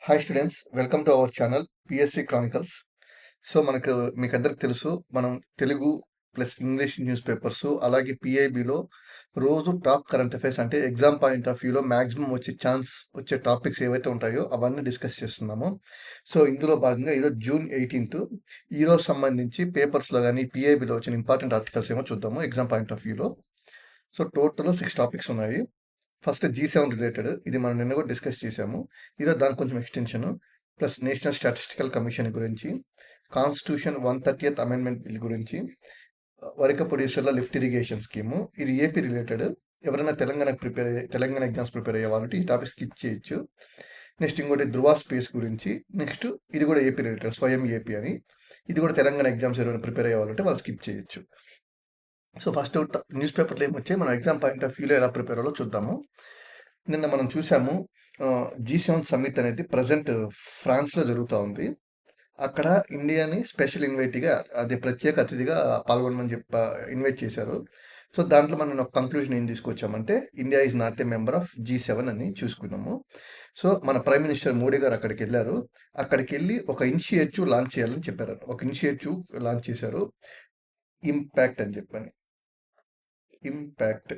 Hi students, welcome to our channel PSC Chronicles. So మీకు అందరికి తెలుసు, మనం Telugu plus English news papers అలాగే పిఐబిలో రోజు టాప్ కరెంట్ అఫైర్స్ అంటే ఎగ్జామ్ పాయింట్ ఆఫ్ వ్యూలో మ్యాక్సిమం వచ్చే టాపిక్స్ ఏవైతే ఉంటాయో అవన్నీ డిస్కస్ చేస్తున్నాము. సో ఇందులో భాగంగా ఈరోజు జూన్ 18th ఈరోజు సంబంధించి పేపర్స్లో కానీ పిఐబిలో వచ్చిన ఇంపార్టెంట్ ఆర్టికల్స్ ఏమో చూద్దాము ఎగ్జామ్ పాయింట్ ఆఫ్ వ్యూలో. సో టోటల్ 6 టాపిక్స్ ఉన్నాయి. ఫస్ట్ G7 రిలేటెడ్, ఇది మనం నిన్న కూడా డిస్కస్ చేసాము. ఈరోజు దానికి కొంచెం extension, plus national statistical commission గురించి, కాన్స్టిట్యూషన్ 130th అమెండ్మెంట్ బిల్ గురించి, వరిక ప్రొడ్యూసర్ల లిఫ్ట్ ఇరిగేషన్ స్కీము, ఇది ఏపీ రిలేటెడ్. ఎవరైనా తెలంగాణ ఎగ్జామ్స్ ప్రిపేర్ అయ్యే వాళ్ళు ఈ టాపిక్ స్కిప్ చేయొచ్చు. నెక్స్ట్ ఇంకోటి ధృవ స్పేస్ గురించి, నెక్స్ట్ ఇది కూడా ఏపీ రిలేటెడ్, స్వయం ఏపీ అని, ఇది కూడా తెలంగాణ ఎగ్జామ్స్ ఎవరైనా ప్రిపేర్ అయ్యే వాళ్ళంటే వాళ్ళు స్కిప్ చేయొచ్చు. సో ఫస్ట్ న్యూస్ పేపర్లు ఏమొచ్చాయి, మనం ఎగ్జామ్ పాయింట్ ఆఫ్ వ్యూలో ఎలా ప్రిపేర్ అవ్వాలో చూద్దాము. నిన్న మనం చూసాము, G7 సమ్మిట్ అనేది ప్రజెంట్ ఫ్రాన్స్లో జరుగుతూ ఉంది. అక్కడ ఇండియాని స్పెషల్ ఇన్వైటీగా, అది ప్రత్యేక అతిథిగా పాల్గొనమని ఇన్వైట్ చేశారు. సో దాంట్లో మనం ఒక కంక్లూజన్ ఏం తీసుకొచ్చామంటే, India is not a member of G7 అని చూసుకున్నాము. సో మన ప్రైమ్ మినిస్టర్ మోడీ గారు అక్కడికి వెళ్ళారు. అక్కడికి వెళ్ళి ఒక ఇనిషియేటివ్ లాంచ్ చేయాలని చెప్పారు. ఒక ఇనిషియేటివ్ లాంచ్ చేశారు, ఇంపాక్ట్ అని చెప్పని. ఇంపాక్ట్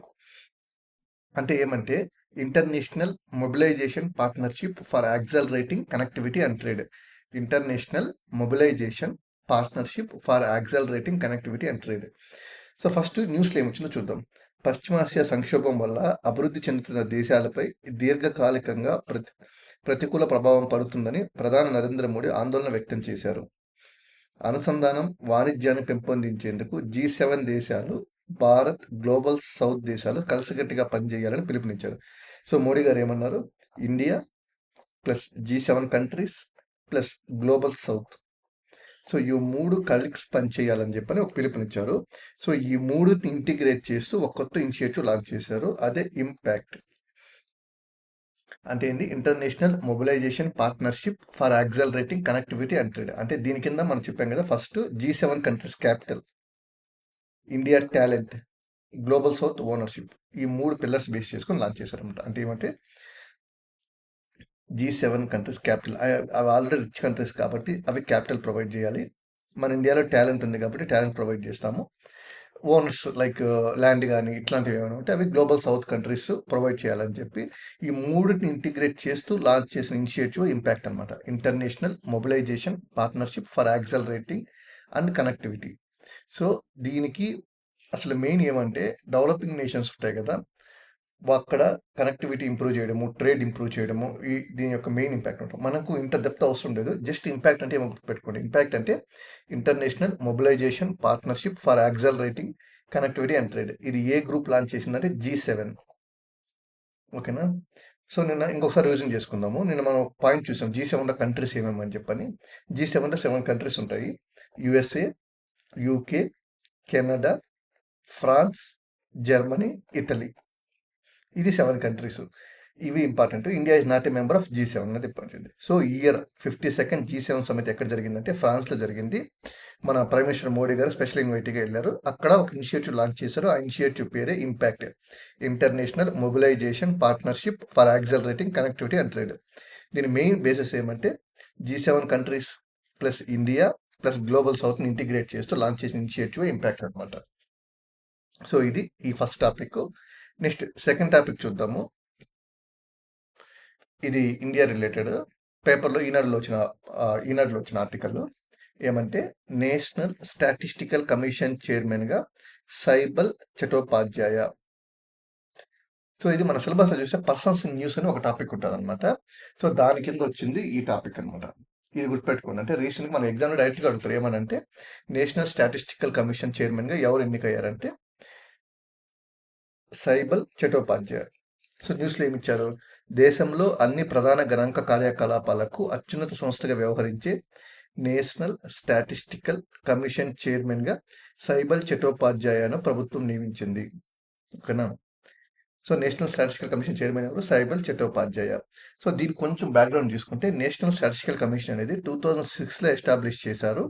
అంటే ఏమంటే, international mobilisation partnership for accelerating connectivity and trade. International mobilisation partnership for accelerating connectivity and trade. So first న్యూస్లో ఏమొచ్చిందో చూద్దాం. పశ్చిమాసియా సంక్షోభం వల్ల అభివృద్ధి చెందుతున్న దేశాలపై దీర్ఘకాలికంగా ప్రతికూల ప్రభావం పడుతుందని ప్రధాని నరేంద్ర మోడీ ఆందోళన వ్యక్తం చేశారు. అనుసంధానం, వాణిజ్యాన్ని పెంపొందించేందుకు G7 దేశాలు, భారత్, గ్లోబల్ సౌత్ దేశాలు కలిసికట్టుగా పనిచేయాలని పిలుపునిచ్చారు. సో మోడీ గారు ఏమన్నారు, India plus G7 countries plus global south, so ఈ 3 కలిసి పనిచేయాలని చెప్పని ఒక పిలుపునిచ్చారు. సో ఈ 3ని ఇంటిగ్రేట్ చేస్తూ ఒక కొత్త ఇనిషియేటివ్ లాంచ్ చేశారు, అదే ఇంపాక్ట్. అంటే ఏంది, international mobilisation partnership for accelerating connectivity and trade. అంటే దీని కింద మనం చెప్పాం కదా, first G7 countries capital, India talent, global south ownership, ఈ 3 పిల్లర్స్ బేస్ చేసుకొని లాంచ్ చేశారనమాట. అంటే ఏమంటే G7 కంట్రీస్ క్యాపిటల్, అవి ఆల్రెడీ రిచ్ కంట్రీస్ కాబట్టి అవి క్యాపిటల్ ప్రొవైడ్ చేయాలి. మన ఇండియాలో టాలెంట్ ఉంది కాబట్టి టాలెంట్ ప్రొవైడ్ చేస్తాము. ఓనర్స్ లైక్ ల్యాండ్ కానీ ఇట్లాంటివి ఏమైనా ఉంటే అవి గ్లోబల్ సౌత్ కంట్రీస్ ప్రొవైడ్ చేయాలని చెప్పి ఈ 3ని ఇంటిగ్రేట్ చేస్తూ లాంచ్ చేసిన ఇనిషియేటివ్ ఇంపాక్ట్ అనమాట. International mobilisation partnership for accelerating and connectivity. So దీనికి అసలు మెయిన్ ఏమంటే, డెవలపింగ్ నేషన్స్ ఉంటాయి కదా, అక్కడ కనెక్టివిటీ ఇంప్రూవ్ చేయడము, ట్రేడ్ ఇంప్రూవ్ చేయడము, దీని యొక్క మెయిన్ ఇంపాక్ట్ ఉంటుంది. మనకు ఇంత డెప్త్ అవసరం లేదు, జస్ట్ ఇంపాక్ట్ అంటే ఏమో గుర్తుపెట్టుకోండి. ఇంపాక్ట్ అంటే international mobilisation partnership for accelerating connectivity and trade. ఇది ఏ గ్రూప్ లాంచ్ చేసిందంటే G7. ఓకేనా. సో నిన్న ఇంకొకసారి రివిజన్ చేసుకుందాము. నిన్న మనం పాయింట్ చూసాం, G7లో కంట్రీస్ ఏమేమని చెప్పని. G7లో 7 కంట్రీస్ ఉంటాయి: USA, UK, Canada, France, Germany, Italy. ఇది 7 కంట్రీస్. ఇవి important. India is not a member of G7 అనేది important. So year 52nd G7 summit ఎక్కడ జరిగిందంటే ఫ్రాన్స్లో జరిగింది. మన ప్రైమ్ మినిస్టర్ మోడీ గారు స్పెషల్ ఇన్వైటీగా వెళ్ళారు. అక్కడ ఒక ఇనిషియేటివ్ లాంచ్ చేశారు. ఆ ఇనిషియేటివ్ పేరే impact, international mobilisation partnership for accelerating connectivity and trade. దీని మెయిన్ బేసిస్ ఏమంటే, G7 countries plus India plus global సౌత్ని ఇంటిగ్రేట్ చేస్తూ లాంచ్ చేసిన ఇనిషియేటివ్ ఇంపాక్ట్ అనమాట. సో ఇది ఈ first topic. Next second topic చూద్దాము. ఇది ఇండియా రిలేటెడ్. పేపర్లో ఈనాడులో వచ్చిన ఆర్టికల్ ఏమంటే, నేషనల్ స్టాటిస్టికల్ కమిషన్ చైర్మన్గా సైబల్ చటోపాధ్యాయ. సో ఇది మన సిలబస్లో చూస్తే పర్సన్స్ ఇన్ న్యూస్ అని ఒక టాపిక్ ఉంటుంది అనమాట. సో దాని కింద వచ్చింది ఈ టాపిక్ అనమాట. ఇది గుర్తుపెట్టుకోండి. అంటే రీసెంట్గా మన ఎగ్జామ్లో డైరెక్ట్గా అడుగుతారు, ఏమనంటే నేషనల్ స్టాటిస్టికల్ కమిషన్ చైర్మన్గా ఎవరు ఎన్నికయ్యారంటే సైబల్ చటోపాధ్యాయ. సో న్యూస్లో ఏమి ఇచ్చారు, దేశంలో అన్ని ప్రధాన గణాంక కార్యకలాపాలకు అత్యున్నత సంస్థగా వ్యవహరించే నేషనల్ స్టాటిస్టికల్ కమిషన్ చైర్మన్గా సైబల్ చటోపాధ్యాయను ప్రభుత్వం నియమించింది. ఓకేనా. So national statistical commission chairman ఎవరు, సైబల్ చటోపాధ్యాయ. సో దీనికి కొంచెం బ్యాక్గ్రౌండ్ చూసుకుంటే, నేషనల్ స్టాటిస్టికల్ కమిషన్ అనేది 2006లో ఎస్టాబ్లిష్ చేశారు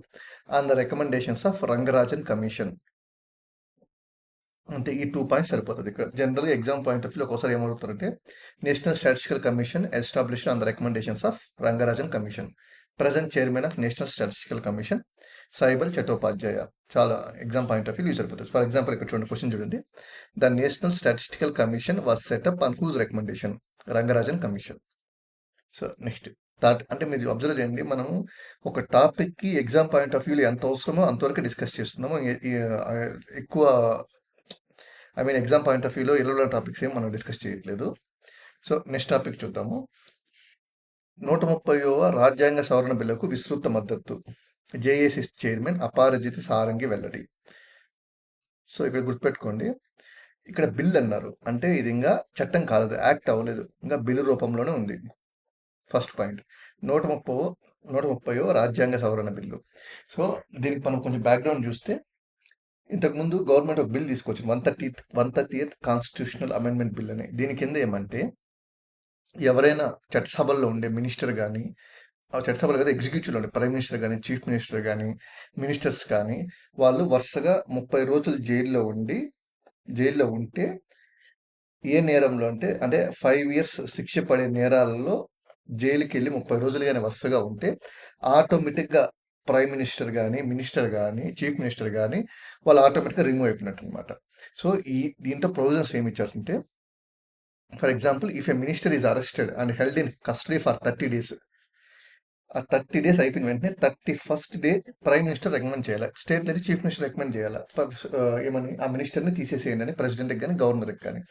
on the recommendations of Rangarajan commission. అంటే ఈ 2 పాయింట్స్ సరిపోతది ఇక్కడ. జనరల్‌గా ఎగ్జామ్ పాయింట్ ఆఫ్ వ్యూలో ఒక్కోసారి ఏమడుగుతారంటే, national statistical commission established on the recommendations of Rangarajan commission. Present chairman of national statistical commission Saibal Chattopadhyay. చాలా ఎగ్జామ్ పాయింట్ ఆఫ్ వ్యూ ఇది సరిపోతది. ఫర్ ఎగ్జాంపుల్ ఇక్కడ చూడండి క్వెషన్ చూడండి. The national statistical commission was set up on whose recommendation? Rangarajan commission. So next అంటే మీరు observe చేయండి, మనం ఒక టాపిక్‌కి ఎగ్జామ్ పాయింట్ ఆఫ్ వ్యూలో ఎంత అవసరమో అంతవరకు డిస్కస్ చేస్తున్నాము. ఎక్కువ ఎగ్జామ్ పాయింట్ ఆఫ్ వ్యూలో ఇర్రెలెవెంట్ టాపిక్స్ ఏం మనం డిస్కస్ చేయట్లేదు. సో నెక్స్ట్ టాపిక్ చూద్దాము. 130వ రాజ్యాంగ సవరణ బిల్లుకు విస్తృత మద్దతు. జేఏసీ చైర్మన్ అపారజిత సారంగి వెల్లడి. సో ఇక్కడ గుర్తుపెట్టుకోండి, ఇక్కడ బిల్ అన్నారు అంటే ఇది ఇంకా చట్టం కాలేదు, యాక్ట్ అవ్వలేదు, ఇంకా బిల్లు రూపంలోనే ఉంది. ఫస్ట్ పాయింట్ 130వ రాజ్యాంగ సవరణ బిల్లు. సో దీనికి మనం కొంచెం బ్యాక్గ్రౌండ్ చూస్తే, ఇంతకుముందు గవర్నమెంట్ ఒక బిల్ తీసుకొచ్చింది, 138th కాన్స్టిట్యూషనల్ అమెండ్మెంట్ బిల్ అని. దీని కింద ఏమంటే, ఎవరైనా చట్టసభల్లో ఉండే మినిస్టర్ కానీ, చట్టసభలో కదా ఎగ్జిక్యూటివ్లో ఉండే ప్రైమ్ మినిస్టర్ కానీ, చీఫ్ మినిస్టర్ కానీ, మినిస్టర్స్ కానీ, వాళ్ళు వరుసగా 30 రోజులు జైల్లో ఉంటే, ఏ నేరంలో అంటే 5 years శిక్ష పడే నేరాలలో జైలుకి వెళ్ళి 30 రోజులు కానీ వరుసగా ఉంటే, ఆటోమేటిక్గా ప్రైమ్ మినిస్టర్ కానీ, మినిస్టర్ కానీ, చీఫ్ మినిస్టర్ కానీ వాళ్ళు ఆటోమేటిక్గా రిమూవ్ అయిపోయినట్టు అనమాట. సో దీంట్లో ప్రొవిజన్స్ ఏమి ఇచ్చారంటే, for example if a minister is arrested and held in custody for 30 days, ఆ 30 days అయిపోయిన వెంటనే 31st day prime minister recommend చేయాలి, స్టేట్ లేదా చీఫ్ మినిస్టర్ రికమెండ్ చేయాలి, ఏమని ఆ మినిస్టర్ని తీసేసేయండి అని ప్రెసిడెంట్కి కానీ గవర్నర్కి కానీ.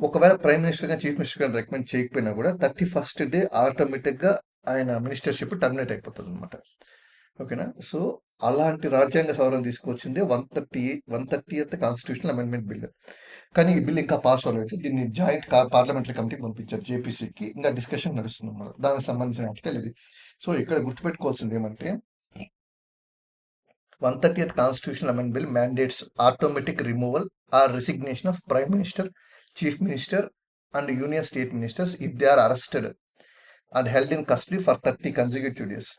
ఒకవేళ ప్రైమ్ మినిస్టర్ కానీ చీఫ్ మినిస్టర్ కానీ రికమెండ్ చేయకపోయినా కూడా 31st day ఆటోమేటిక్గా ఆయన మినిస్టర్షిప్ టర్మినేట్ అయిపోతుంది అనమాట. ఓకేనా? సో అలాంటి రాజ్యాంగ సవరణ తీసుకొచ్చింది 130th కాన్స్టిట్యూషనల్ అమెండ్మెంట్ బిల్. కానీ ఈ బిల్ ఇంకా పాస్ అవ్వలేదు. దీన్ని జాయింట్ పార్లమెంటరీ కమిటీకి పంపించారు, జేపీసీకి. ఇంకా డిస్కషన్ నడుస్తుంది అన్నమాట దానికి సంబంధించిన ఆర్టికల్ ఇది. సో ఇక్కడ గుర్తుపెట్టుకోవాల్సింది ఏమంటే, 130th constitutional amendment bill mandates automatic removal or resignation of prime minister, chief minister and union state ministers if they are arrested and held in custody for 30 consecutive days.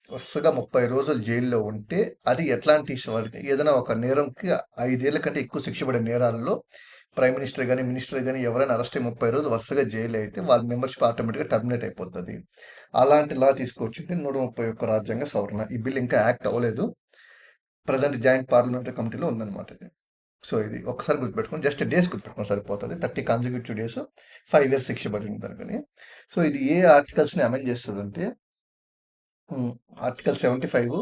వరుసగా 30 రోజులు జైల్లో ఉంటే, అది ఎట్లాంటి వారికి ఏదైనా ఒక నేరంకి 5 ఏళ్ల కంటే ఎక్కువ శిక్ష పడే నేరాల్లో ప్రైమ్ మినిస్టర్ కానీ, మినిస్టర్ కానీ ఎవరైనా అరెస్ట్ అయ్యి 30 రోజులు వరుసగా జైలు అయితే వాళ్ళ మెంబర్షిప్ ఆటోమేటిక్గా టర్మినేట్ అయిపోతుంది. అలాంటి లా తీసుకొచ్చింది 131 రాజ్యాంగ సవరణ. ఈ బిల్ ఇంకా యాక్ట్ అవ్వలేదు, ప్రజెంట్ జాయింట్ పార్లమెంటరీ కమిటీలో ఉందన్నమాట ఇది. సో ఇది ఒకసారి గుర్తుపెట్టుకోండి, జస్ట్ డేస్ గుర్తుపెట్టుకోండి సరిపోతుంది. 30 consecutive days, 5 years శిక్ష పడింది దానికని. సో ఇది ఏ ఆర్టికల్స్ని అమెండ్ చేస్తుందంటే, article 75,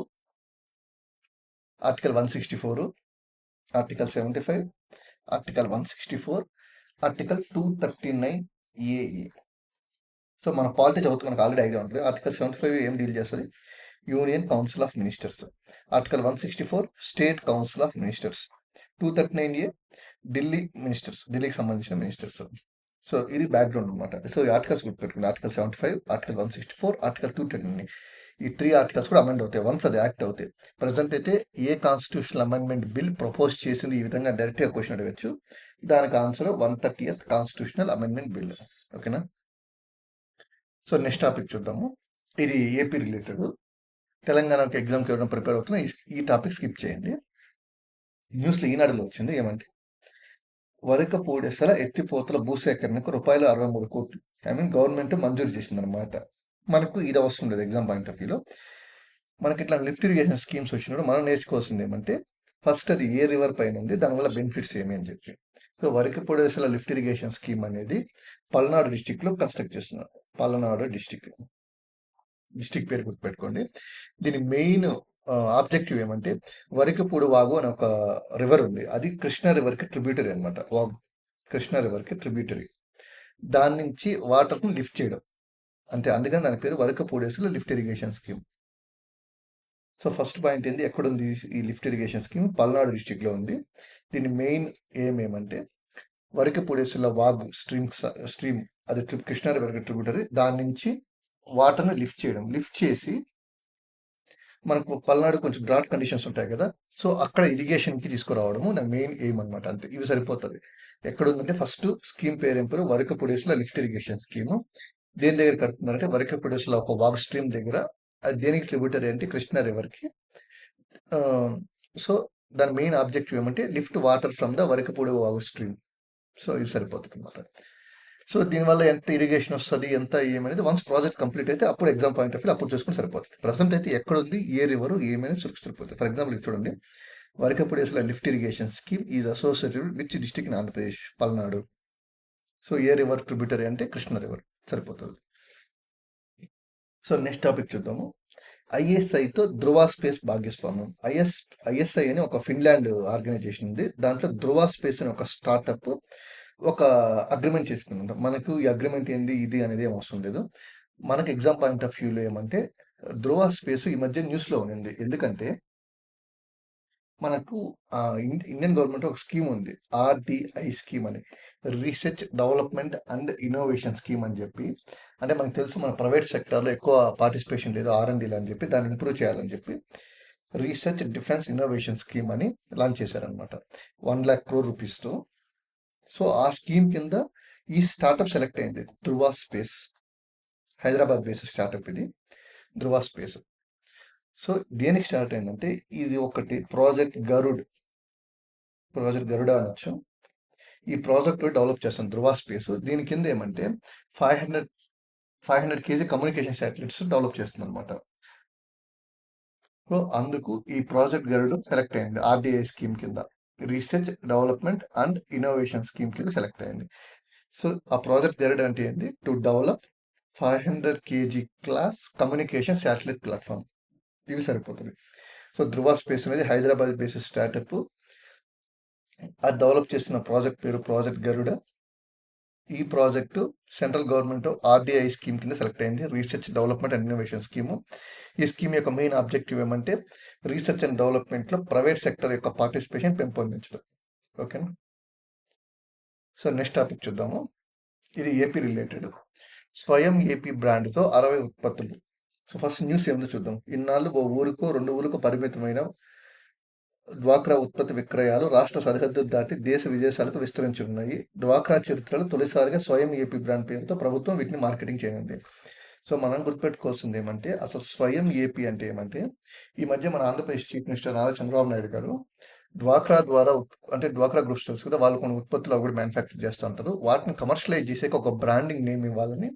article 164, article 75, article 164, article 239 so మన పాలిటీ చదువుతూ మనకు ఆల్రెడీ ఐడియా ఉంటుంది. ఆర్టికల్ 75 ఏం డీల్ చేస్తుంది? Union council of ministers. Article 164 state council of ministers. 239 Delhi ministers, ఢిల్లీకి సంబంధించిన మినిస్టర్స్. సో ఇది బ్యాక్గ్రౌండ్ అనమాట. సో ఈ ఆర్టికల్స్ గుర్తుపెట్టుకుంది, ఆర్టికల్ 75, ఆర్టికల్ 164, ఆర్టికల్ 239. ఈ 3 ఆర్టికల్స్ కూడా అమెండ్ అవుతాయి వన్స్ అది యాక్ట్ అవుతాయి. ప్రజెంట్ అయితే ఏ కాన్స్టిట్యూషనల్ అమెండ్మెంట్ బిల్ ప్రపోజ్ చేసింది, ఈ విధంగా డైరెక్ట్గా క్వశ్చన్ అడగచ్చు. దానికి answer 130th constitutional amendment bill. ఓకేనా? సో నెక్స్ట్ టాపిక్ చూద్దాము. ఇది ఏపీ రిలేటెడ్. తెలంగాణకి ఎగ్జామ్కి ఎవరైనా ప్రిపేర్ అవుతున్నా ఈ టాపిక్ స్కిప్ చేయండి. న్యూస్లో ఈనాడులో వచ్చింది ఏమంటే, వరకపూడెసల ఎత్తిపోతల భూసేకరణకు ₹63 కోట్లు గవర్నమెంట్ మంజూరు చేసిందనమాట. మనకు ఇది అవసరం లేదు ఎగ్జామ్ పాయింట్ ఆఫ్ వ్యూలో. మనకి ఇట్లా లిఫ్ట్ ఇరిగేషన్ స్కీమ్స్ వచ్చినప్పుడు మనం నేర్చుకోవాల్సింది ఏమంటే, ఫస్ట్ అది ఏ రివర్ పైన ఉంది, దానివల్ల బెనిఫిట్స్ ఏమి అని చెప్పి. సో వరకపూడెసల లిఫ్ట్ ఇరిగేషన్ స్కీమ్ అనేది పల్నాడు డిస్టిక్లో కన్స్ట్రక్ట్ చేస్తున్నారు. పల్నాడు డిస్టిక్ పేరు గుర్తుపెట్టుకోండి. దీని మెయిన్ ఆబ్జెక్టివ్ ఏమంటే, వరికపూడి వాగు అని ఒక రివర్ ఉంది, అది కృష్ణా రివర్కి ట్రిబ్యూటరీ అనమాట. వాగు కృష్ణా రివర్కి ట్రిబ్యూటరీ. దాని నుంచి వాటర్ను లిఫ్ట్ చేయడం అంతే. అందుకని దాని పేరు వరకపూడేసులో lift irrigation scheme. So first point ఏంది, ఎక్కడుంది ఈ లిఫ్ట్ ఇరిగేషన్ స్కీమ్? పల్నాడు డిస్టిక్లో ఉంది. దీని మెయిన్ ఏమంటే, వరకపూడేసుల వాగు స్ట్రీమ్ అది కృష్ణా రివర్కి ట్రిబ్యూటరీ, దాని నుంచి వాటర్ని లిఫ్ట్ చేయడం. లిఫ్ట్ చేసి మనకు పల్నాడు కొంచెం డ్రాట్ కండిషన్స్ ఉంటాయి కదా, సో అక్కడ ఇరిగేషన్కి తీసుకురావడము దాని మెయిన్ ఎయిమ్ అనమాట. అంతే, ఇవి సరిపోతుంది. ఎక్కడ ఉందంటే, ఫస్ట్ స్కీమ్ పేరు ఏం పేరు? వరకపూడేసులో లిఫ్ట్ ఇరిగేషన్ స్కీమ్. దేని దగ్గర కడుతున్నారంటే, వరకపూడేసులో ఒక వాగు స్ట్రీమ్ దగ్గర. అది దేనికి ట్రిబ్యూటరీ అంటే కృష్ణా రివర్కి. సో దాని మెయిన్ ఆబ్జెక్టివ్ ఏమంటే lift water from the Varakapudi వాగు స్ట్రీమ్. సో ఇది సరిపోతుంది అనమాట. సో దీనివల్ల ఎంత ఇరిగేషన్ వస్తుంది, ఎంత ఏమనేది వన్స్ ప్రాజెక్ట్ కంప్లీట్ అయితే అప్పుడు ఎగ్జామ్ పాయింట్ ఆఫ్ వ్యూ అప్పుడు చూసుకుని సరిపోతుంది. ప్రజెంట్ అయితే ఎక్కడ ఉంది, ఏ రివర్ ఏమైనా సరిపోతుంది. ఫర్ ఎగ్జాంపుల్ ఇది చూడండి, వరకపూడి అసలు lift irrigation scheme is associated which district in Andhra Pradesh, Palnadu. So A river tributary అంటే కృష్ణ రివర్, సరిపోతుంది. సో నెక్స్ట్ టాపిక్ చూద్దాము. ఐఎస్ఐతో ధృవ స్పేస్ భాగస్వామ్యం. ఐఎస్ఐ అని ఒక ఫిన్లాండ్ ఆర్గనైజేషన్ ఉంది. దాంట్లో ధృవ స్పేస్ అని ఒక స్టార్టప్ ఒక అగ్రిమెంట్ చేసుకుంటాం. మనకు ఈ అగ్రిమెంట్ ఏంది ఇది అనేది ఏం అవసరం లేదు. మనకు ఎగ్జామ్ పాయింట్ ఆఫ్ వ్యూలో ఏమంటే ధృవ స్పేస్ ఈ మధ్య న్యూస్లో ఉంది. ఎందుకంటే మనకు ఇండియన్ గవర్నమెంట్ ఒక స్కీమ్ ఉంది, ఆర్డిఐ స్కీమ్ అని, research development and innovation scheme అని చెప్పి. అంటే మనకు తెలుసు మన ప్రైవేట్ సెక్టర్లో ఎక్కువ పార్టిసిపేషన్ లేదు R&Dలో అని చెప్పి, దాన్ని ఇంప్రూవ్ చేయాలని చెప్పి రీసెర్చ్ డిఫెన్స్ ఇన్నోవేషన్ స్కీమ్ అని లాంచ్ చేశారనమాట, 1 lakh crore రూపీస్తో. సో ఆ స్కీమ్ కింద ఈ స్టార్టప్ సెలెక్ట్ అయింది, ధృవ స్పేస్. హైదరాబాద్ బేస్డ్ స్టార్టప్ ఇది, ధృవ స్పేస్. సో దేనికి స్టార్ట్ అయిందంటే ఇది ఒకటి ప్రాజెక్ట్ గరుడ అనొచ్చు. ఈ ప్రాజెక్ట్ డెవలప్ చేస్తాం ధృవ స్పేస్. దీని కింద ఏమంటే 500 kg కమ్యూనికేషన్ శాటిలైట్స్ డెవలప్ చేస్తుంది అనమాట. సో అందుకు ఈ ప్రాజెక్ట్ గరుడు సెలెక్ట్ అయింది ఆర్డిఐ స్కీమ్ కింద, research development and innovation scheme కింద సెలెక్ట్ అయింది. సో ఆ ప్రాజెక్ట్ గరుడు అంటే ఏంటి, to develop 500 kg class communication satellite platform. ఇవి సరిపోతుంది. సో ధృవ స్పేస్ అనేది హైదరాబాద్ బేస్డ్ స్టార్టప్. అది డెవలప్ చేస్తున్న ప్రాజెక్ట్ పేరు ప్రాజెక్ట్ గరుడ. ఈ ప్రాజెక్టు సెంట్రల్ గవర్నమెంట్ ఆర్డిఐ స్కీమ్ కింద సెలెక్ట్ అయింది, research development and innovation scheme. ఈ స్కీమ్ యొక్క మెయిన్ ఆబ్జెక్టివ్ ఏమంటే రీసెర్చ్ అండ్ డెవలప్మెంట్లో ప్రైవేట్ సెక్టర్ యొక్క పార్టిసిపేషన్ పెంపొందించడం. ఓకేనా. సో నెక్స్ట్ టాపిక్ చూద్దాము. ఇది ఏపీ రిలేటెడ్. స్వయం ఏపీ బ్రాండ్తో 60 ఉత్పత్తులు. సో ఫస్ట్ న్యూస్ ఏమిటో చూద్దాం. ఇన్నాళ్ళు ఓ ఊరికో 2 ఊరికో పరిమితమైన డ్వాక్రా ఉత్పత్తి విక్రయాలు రాష్ట్ర సరిహద్దు దాటి దేశ విదేశాలకు విస్తరించున్నాయి. డ్వాక్రా చరిత్రలో తొలిసారిగా స్వయం ఏపీ బ్రాండ్ పేరుతో ప్రభుత్వం వీటిని మార్కెటింగ్ చేయనుంది. సో మనం గుర్తుపెట్టుకోవాల్సింది ఏమంటే అసలు స్వయం ఏపీ అంటే ఏమంటే, ఈ మధ్య మన ఆంధ్రప్రదేశ్ చీఫ్ మినిస్టర్ నారా చంద్రబాబు నాయుడు గారు డ్వాక్రా ద్వారా అంటే డ్వాక్రా గ్రూప్స్ తెలుసు కదా, వాళ్ళు కొన్ని ఉత్పత్తులు అవి కూడా మ్యానుఫ్యాక్చర్ చేస్తూ ఉంటారు. వాటిని కమర్షియలైజ్ చేసేకి ఒక బ్రాండింగ్ నేమ్ ఇవ్వాలని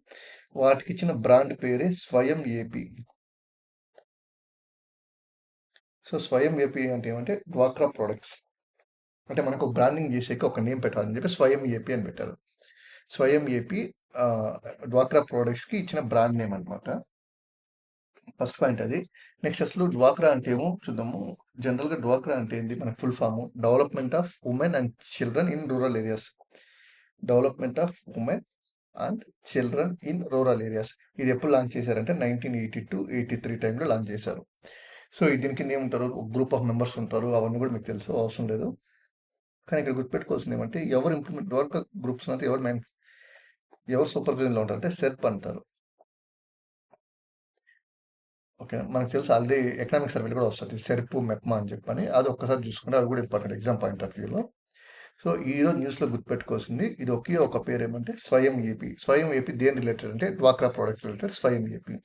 వాటికి ఇచ్చిన బ్రాండ్ పేరే స్వయం ఏపీ. సో స్వయం ఏపీ అంటే ఏమంటే డ్వాక్రా ప్రొడక్ట్స్ అంటే మనకు బ్రాండింగ్ చేసేకి ఒక నేమ్ పెట్టాలని చెప్పి స్వయం ఏపీ అని పెట్టారు. స్వయం ఏపీ డ్వాక్రా ప్రొడక్ట్స్కి ఇచ్చిన బ్రాండ్ నేమ్ అనమాట. ఫస్ట్ పాయింట్ అది. నెక్స్ట్ అసలు డ్వాక్రా అంటే ఏమో చూద్దాము. జనరల్గా డ్వాక్రా అంటే ఏంటి, మనకు full form development of women and children in rural areas. Development of women and children in rural areas. ఇది ఎప్పుడు లాంచ్ చేశారంటే 1982-83 టైంలో లాంచ్ చేశారు. సో దీని కింద ఏముంటారు, గ్రూప్ ఆఫ్ మెంబర్స్ ఉంటారు, అవన్నీ కూడా మీకు తెలుసు, అవసరం లేదు. కానీ ఇక్కడ గుర్తుపెట్టుకోవాల్సింది ఏమంటే ఎవరు ఇంప్లిమెంట్ డ్వాక్రా గ్రూప్స్ అంటే ఎవరు సూపర్విజన్లో ఉంటారు అంటే సెర్ప్ అంటారు. ఓకే, మనకు తెలుసు ఆల్రెడీ ఎకనామిక్ సర్వేలు కూడా వస్తుంది సెర్ప్ మెప్మా అని చెప్పని, అది ఒక్కసారి చూసుకుంటే అది కూడా ఇంపార్టెంట్ ఎగ్జామ్ పాయింట్ ఆఫ్ వ్యూలో. సో ఈరోజు న్యూస్లో గుర్తుపెట్టుకోవాల్సింది ఇది ఒకే ఒక పేరు ఏమంటే స్వయం ఏపీ. స్వయం ఏపీ దేని రిలేటెడ్ అంటే డ్వాక్రా ప్రోడక్ట్ రిలేటెడ్ స్వయం ఏపీ.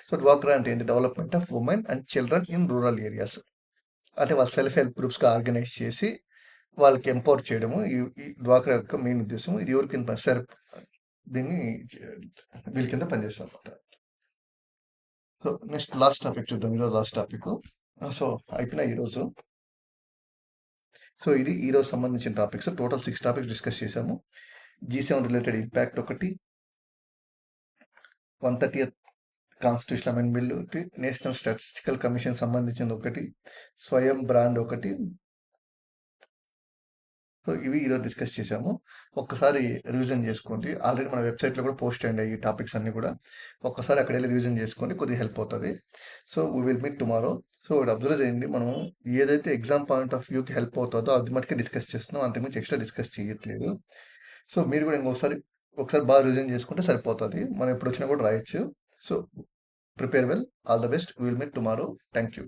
సో డ్వాక్రా అంటే ఏంటి, development of women and children in rural areas. అంటే వాళ్ళ సెల్ఫ్ హెల్ప్ గ్రూప్స్గా ఆర్గనైజ్ చేసి వాళ్ళకి ఎంపవర్ చేయడము ఈ డ్వాక్రా యొక్క మెయిన్ ఉద్దేశం. ఇది ఎవరి కింద సెర్ప్ దీన్ని వీళ్ళ కింద పనిచేస్తారు అనమాట. సో నెక్స్ట్ లాస్ట్ టాపిక్ చూద్దాం. ఈరోజు లాస్ట్ టాపిక్. సో అయిపోయినా ఈరోజు. సో ఇది ఈరోజు సంబంధించిన టాపిక్స్. టోటల్ 6 టాపిక్స్ డిస్కస్ చేశాము. G7 రిలేటెడ్ ఇంపాక్ట్ ఒకటి, 130th కాన్స్టిట్యూషన్ అమెండ్మెంట్ బిల్ ఒకటి, నేషనల్ స్టాటిస్టికల్ కమిషన్ సంబంధించింది ఒకటి, స్వయం బ్రాండ్ ఒకటి. సో ఇవి ఈరోజు డిస్కస్ చేశాము. ఒక్కసారి రివిజన్ చేసుకోండి. ఆల్రెడీ మన వెబ్సైట్లో కూడా పోస్ట్ అయ్యాయి ఈ టాపిక్స్ అన్ని కూడా. ఒక్కసారి అక్కడ వెళ్ళి రివిజన్ చేసుకోండి, కొద్దిగా హెల్ప్ అవుతుంది. So we will meet tomorrow. So ఒకటి అబ్జర్వ్ చేయండి, మనం ఏదైతే ఎగ్జామ్ పాయింట్ ఆఫ్ వ్యూకి హెల్ప్ అవుతుందో అది మటుకే డిస్కస్ చేస్తున్నాం, అంతకుమించి ఎక్స్ట్రా డిస్కస్ చేయట్లేదు. సో మీరు కూడా ఒకసారి బాగా రివిజన్ చేసుకుంటే సరిపోతుంది. మనం ఎప్పుడు వచ్చినా కూడా రాయొచ్చు. So prepare well, all the best, will meet tomorrow. Thank you.